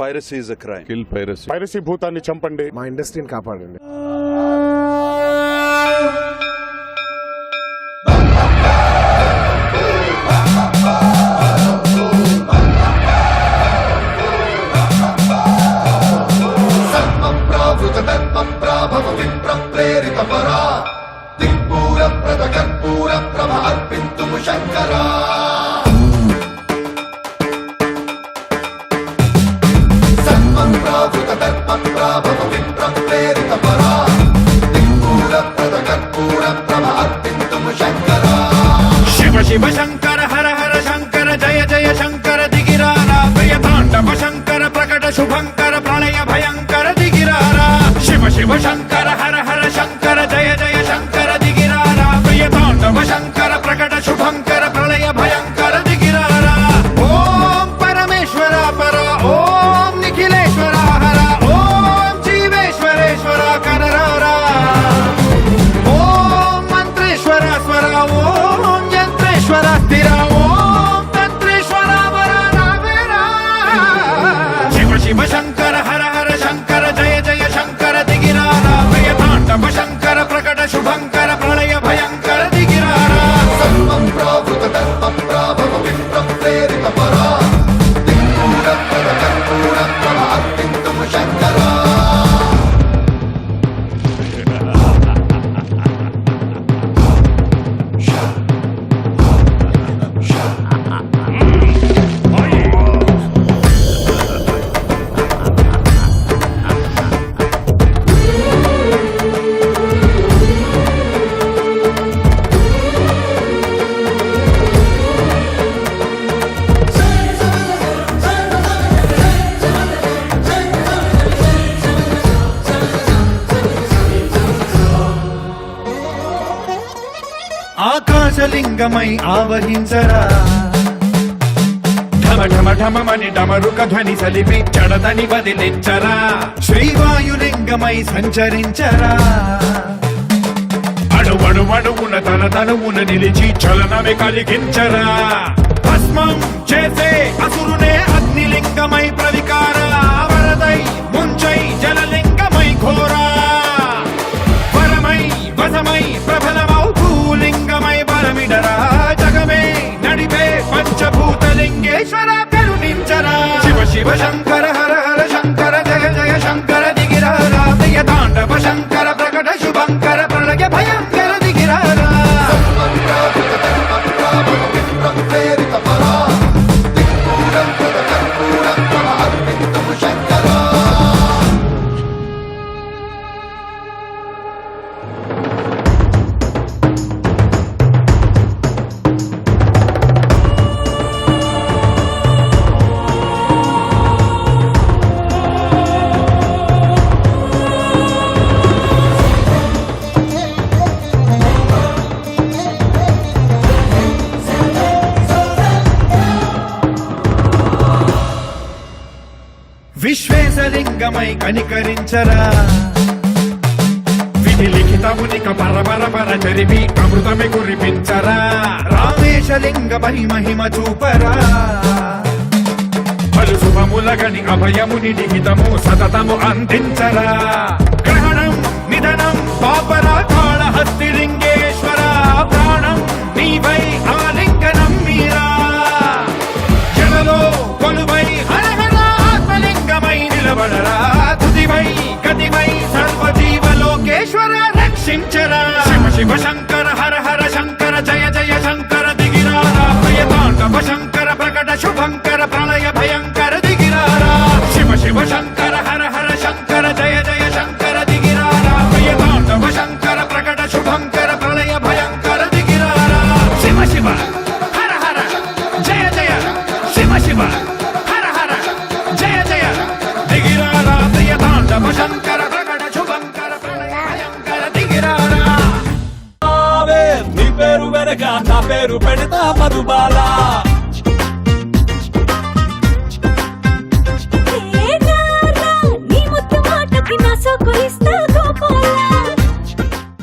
Piracy is a crime. Kill piracy. Piracy భూతాన్ని చంపండి. మా ఇండస్ట్రీని కాపాడండి. శివ శివ శంకర హర హర శంకర జయ జయ శంకర దిగిరారా ప్రియ తాండవ శంకర ప్రకట శుభంకర ప్రళయ భయంకర దిగిరారా శివ శివ శంకర హర హర శంకర జయ జయ శంకర దిగిరారా ప్రియ తాండవ శంకర ప్రకట శుభంకర ప్రళయ భయంకర దిగిరారా ఓం పరమేశ్వర పర ఓం నిఖిలేశ్వర హర ఓం జీవేశ్వరేశ్వర కరరారా ఓం మంత్రేశ్వర స్వర ఓం యంత్రేశ్వర స్థిర ఓం తంత్రేశ్వర వర రావేరా శివ శివ శంకర హర హర శంకర జయ జయ శంకర దిగిరారా ప్రియ తాండవ శంకర ప్రకట శుభంకర ప్రళయ భయంకర దిగిరారా సర్వం ప్రావృత దర్ప ప్రాభవ విప్ర ప్రేరిత పరా దిక్పూర ప్రద కర్పూర ప్రభ అర్పింతుం శంకరా ఆకాశలింగమై ఆవహించరా ఢమ ఢమ ఢమమని డమరుక ధ్వని సలిపి చడదని వదిలించరా శ్రీవాయులింగమై సంచరించరా అణువణువున తన తనువున నిలిచి చలనమే కలిగించరా భస్మం చేసే అసురునే అగ్నిలింగమై ప్రవికార వరదై ముంచై జలలింగమై ఘోరా వరమై వసమై ప్రబలమౌ భూలింగమై బలమిడరా జగమే నడిపే పంచభూతలింగేశ్వర కరుణించరా శివ శివ శంకర హర హర శంకర జయ జయ శంకర దిగిరారా ప్రియ తాండవ శంకర ప్రకట శుభంకర ప్రళయ భయంకర దిగిరారా విశ్వేశలింగమై కనికరించరా విధి లిఖితమునిక పరపర పర చరిమి అమృతమి కురిపించరా రామేశలింగమై మహిమ చూపరా పలు శుభములగని అభయముని నిహితము సతతము అందించరా గ్రహణం నిధనం పాపరా కాళహస్తిలింగేశ్వర ప్రాణం నీవై ఆలింగనం మీరా జలలో కొలువై నిలబడరా తుదివై గతివై సర్వజీవలోకేశ్వర రక్షించరా శివ శివ శంకర హర హర శంకర జయ జయ శంకర దిగిరారా ప్రియ తాండవ శంకర ప్రకట శుభంకర ప్రళయ భయంకర దిగిరారా శివ శివ శంకర హర హర శంకర జయ జయ శంకర దిగిరారా ప్రియ తాండవ శంకర ప్రకట శుభంకర ప్రళయ భయంకర దిగిరారా శివ శివ హర హర జయ జయ శివ శివ శంకర ప్రకట శుభంకర ప్రళయ భయంకర దిగిరారా నీ పేరు వెనక నా పేరు పెడతా మధుబాల